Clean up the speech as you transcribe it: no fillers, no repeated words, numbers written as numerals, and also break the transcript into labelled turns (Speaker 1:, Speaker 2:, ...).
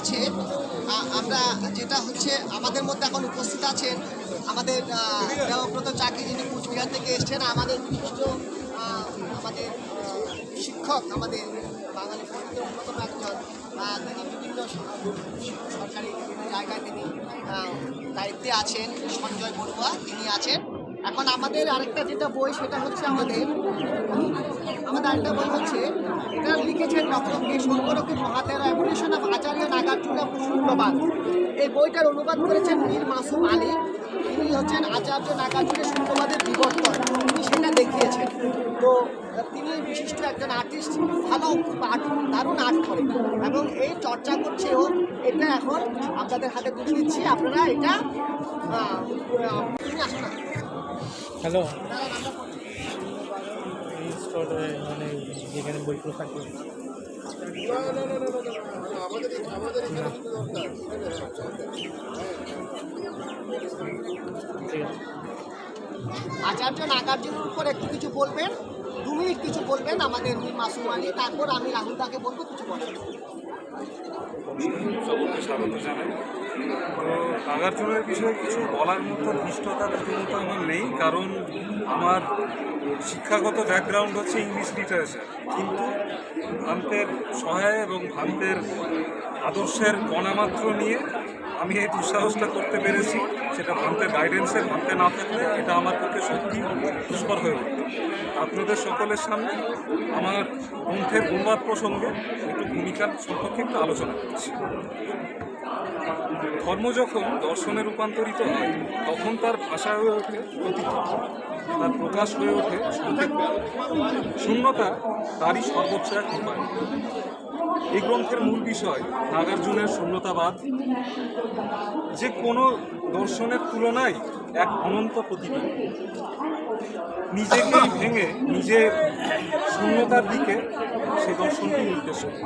Speaker 1: আছে আমরা যেটা হচ্ছে আমাদের মধ্যে এখন উপস্থিত আছেন আমাদের দেবব্রত চাকি, যিনি কুচবিহার থেকে এসছেন, আমাদের বিশিষ্ট আমাদের শিক্ষক, আমাদের বাঙালি পণ্ডিতের অন্যতম একজন। তিনি বিভিন্ন সরকারি জায়গায় তিনি দায়িত্বে আছেন। সঞ্জয় বড়ুয়া তিনি আছেন। এখন আমাদের আরেকটা যেটা বই সেটা হচ্ছে আমাদের আরেকটা বই হচ্ছে, এটা লিখেছেন ডক্টর কে শঙ্করকে মহাতেরা এভলিউশন অফ আচার্য নাগার্জুনা শূন্যবাদ। এই বইটার অনুবাদ করেছেন মীর মাসুম আলী। তিনি হচ্ছেন আচার্য নাগার্জুনের শূন্যবাদের বিবর্তন, তিনি সেটা দেখিয়েছেন। তো তিনি বিশিষ্ট একজন আর্টিস্ট, ভালো আর্ট, দারুণ আর্ট করেন এবং এই চর্চা করছে ও। এটা এখন আপনাদের হাতে তুলে দিচ্ছি, আপনারা এটা তুমি আসো না।
Speaker 2: হ্যালো, এই স্টোরে মানে যেখানে বইগুলো থাকে
Speaker 1: আচার্য নাগার্জুনের উপর একটু কিছু বলবেন, 2 মিনিট কিছু বলবেন আমাদের মাসুম আলী, তারপর আমি রাহুল দাকে বলবো কিছু বলেন।
Speaker 3: সকলকে স্বাগত জানাই। তো নাগার্জুনের বিষয়ে কিছু বলার মতো ধৃষ্টতা রীতিমতো আমার নেই, কারণ আমার শিক্ষাগত ব্যাকগ্রাউন্ড হচ্ছে ইংলিশ লিটারেচার, কিন্তু ভান্তের সহায় এবং ভান্তের আদর্শের কণামাত্র নিয়ে আমি এই দুঃসাহসটা করতে পেরেছি। সেটা ভান্তের গাইডেন্সের ভান্তে না থাকলে এটা আমার পক্ষে সত্যি দুষ্কর হয়ে উঠত। আপনাদের সকলের সামনে আমার গ্রন্থের অনুবাদ প্রসঙ্গে একটু ভূমিকার সম্পর্কে একটু আলোচনা করছি। ধর্ম যখন দর্শনে রূপান্তরিত হয় তখন তার ভাষা হয়ে ওঠে প্রতীক, তার প্রকাশ হয়ে ওঠে সন্দেহ, শূন্যতা তারই সর্বোচ্চ এক উপায়। এই গ্রন্থের মূল বিষয় নাগার্জুনের শূন্যতাবাদ, যে কোনো দর্শনের তুলনায় এক অনন্ত প্রতিভা। নিজেকেই ভেঙে নিজের শূন্যতার দিকে সে দর্শনটি নির্দেশ করে।